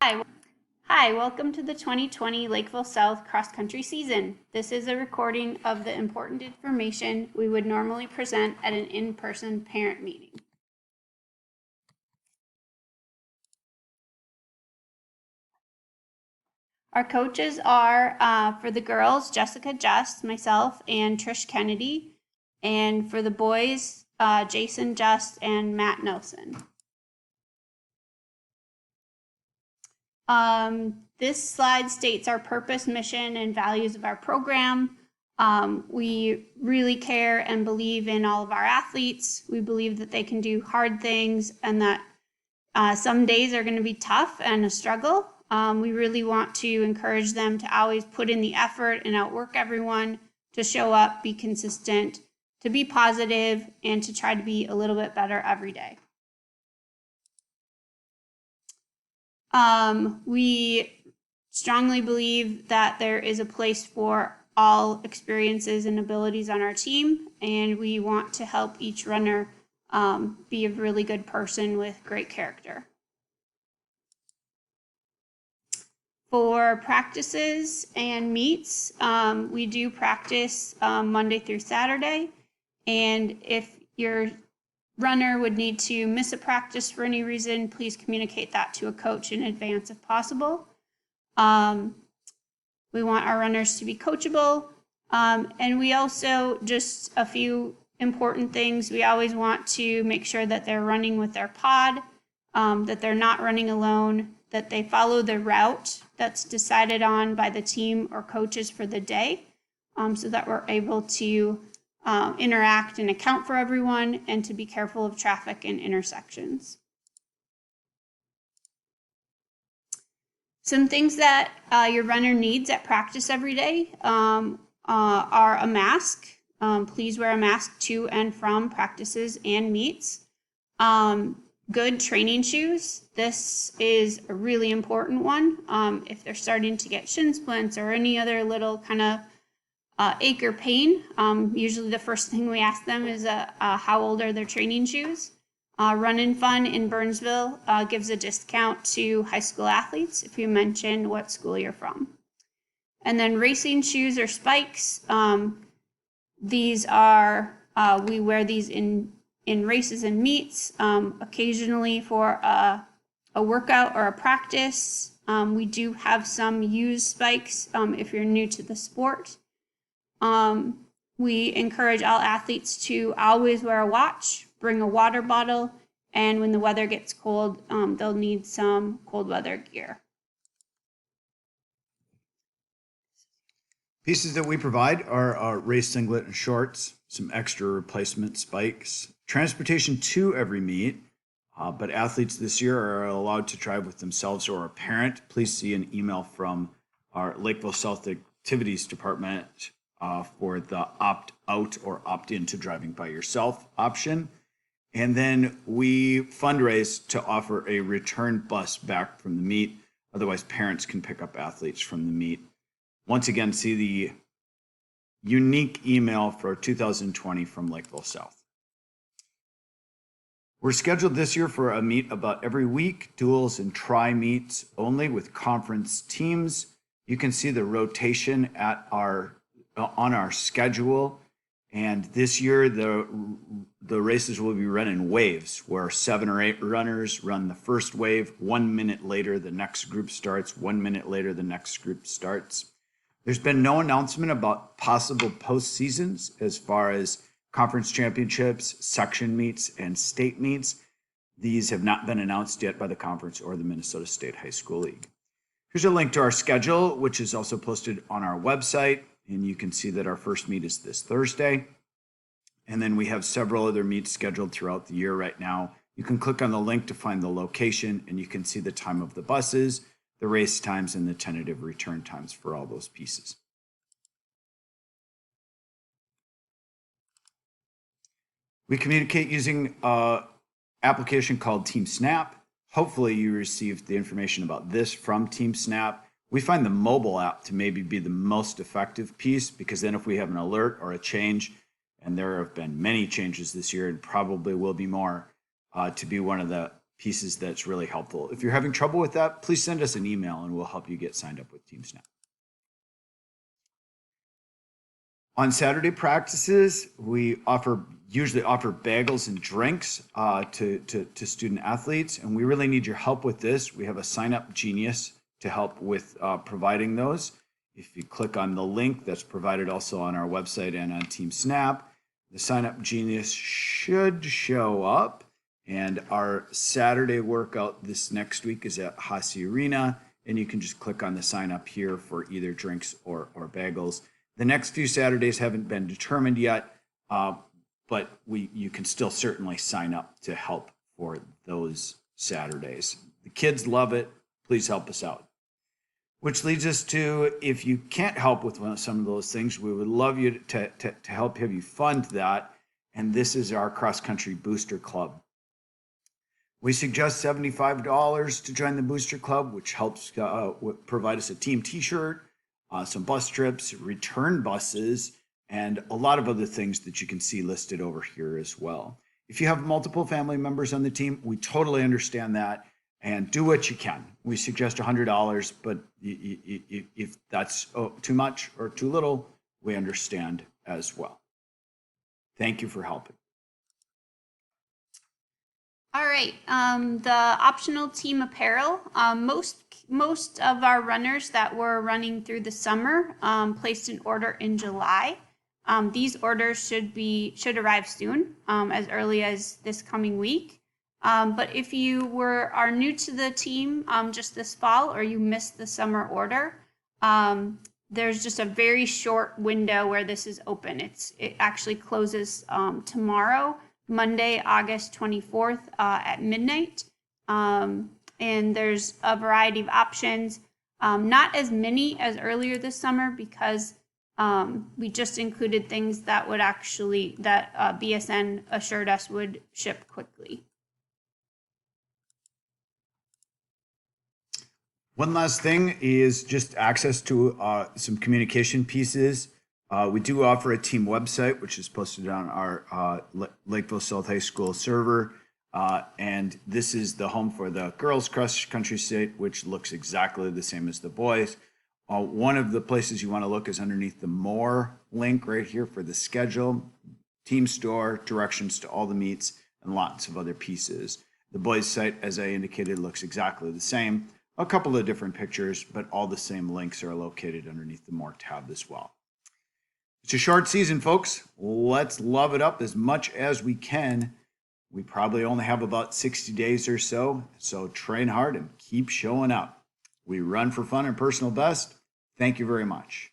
Hi, welcome to the 2020 Lakeville South cross country season. This is a recording of the important information we would normally present at an in-person parent meeting. Our coaches are, for the girls, Jessica Just, myself, and Trish Kennedy. And for the boys, Jason Just and Matt Nelson. This slide states our purpose, mission, and values of our program. We really care and believe in all of our athletes. We believe that they can do hard things and that some days are going to be tough and a struggle. We really want to encourage them to always put in the effort and outwork everyone, to show up, be consistent, to be positive, and to try to be a little bit better every day. We strongly believe that there is a place for all experiences and abilities on our team, and we want to help each runner be a really good person with great character. For practices and meets, we do practice Monday through Saturday, and if your runner would need to miss a practice for any reason, please communicate that to a coach in advance if possible. We want our runners to be coachable, and we also, just a few important things, we always want to make sure that they're running with their pod, that they're not running alone, that they follow the route that's decided on by the team or coaches for the day, so that we're able to interact and account for everyone, and to be careful of traffic and intersections. Some things that your runner needs at practice every day are a mask. Please wear a mask to and from practices and meets. Good training shoes. This is a really important one. If they're starting to get shin splints or any other little kind of ache or pain, usually the first thing we ask them is how old are their training shoes. Run Fun in Burnsville gives a discount to high school athletes if you mention what school you're from. And then racing shoes or spikes. These are, we wear these in races and meets, occasionally for a workout or a practice. We do have some used spikes if you're new to the sport. We encourage all athletes to always wear a watch, bring a water bottle, and when the weather gets cold, they'll need some cold weather gear. Pieces that we provide are our race singlet and shorts, some extra replacement spikes, transportation to every meet, but athletes this year are allowed to drive with themselves or a parent. Please see an email from our Lakeville South Activities Department for the opt-out or opt-in to driving by yourself option. And then we fundraise to offer a return bus back from the meet. Otherwise, parents can pick up athletes from the meet. Once again, see the unique email for 2020 from Lakeville South. We're scheduled this year for a meet about every week, duels and tri meets only with conference teams. You can see the rotation at on our schedule, and this year the races will be run in waves, where 7 or 8 runners run the first wave. 1 minute later the next group starts. 1 minute later the next group starts. There's been no announcement about possible postseasons as far as conference championships, section meets, and state meets. These have not been announced yet by the conference or the Minnesota State High School League. Here's a link to our schedule, which is also posted on our website. And you can see that our first meet is this Thursday. And then we have several other meets scheduled throughout the year right now. You can click on the link to find the location, and you can see the time of the buses, the race times, and the tentative return times for all those pieces. We communicate using an application called TeamSnap. Hopefully you received the information about this from TeamSnap. We find the mobile app to maybe be the most effective piece, because then if we have an alert or a change, and there have been many changes this year and probably will be more, to be one of the pieces that's really helpful. If you're having trouble with that, please send us an email and we'll help you get signed up with TeamSnap. On Saturday practices, we usually offer bagels and drinks to student athletes, and we really need your help with this. We have a sign-up genius to help with providing those. If you click on the link that's provided also on our website and on TeamSnap, the sign-up genius should show up. And our Saturday workout this next week is at Hasse Arena, and you can just click on the sign up here for either drinks or bagels. The next few Saturdays haven't been determined yet, but you can still certainly sign up to help for those Saturdays. The kids love it. Please help us out. Which leads us to, if you can't help with some of those things, we would love you to help have you fund that. And this is our cross-country booster club. We suggest $75 to join the booster club, which helps provide us a team t-shirt, some bus trips, return buses, and a lot of other things that you can see listed over here as well. If you have multiple family members on the team, we totally understand that, and do what you can. We suggest $100, but if that's too much or too little, we understand as well. Thank you for helping. All right, the optional team apparel. Most of our runners that were running through the summer placed an order in July. These orders should arrive soon, as early as this coming week. But if you are new to the team just this fall, or you missed the summer order, there's just a very short window where this is open. It actually closes tomorrow, Monday, August 24th at midnight. And there's a variety of options, not as many as earlier this summer, because we just included things that BSN assured us would ship quickly. One last thing is just access to some communication pieces. We do offer a team website, which is posted on our Lakeville South High School server. And this is the home for the girls cross country state, which looks exactly the same as the boys. One of the places you want to look is underneath the More link right here for the schedule, team store, directions to all the meets, and lots of other pieces. The boys site, as I indicated, looks exactly the same. A couple of different pictures, but all the same links are located underneath the More tab as well. It's a short season, folks. Let's love it up as much as we can. We probably only have about 60 days or so train hard and keep showing up. We run for fun and personal best. Thank you very much.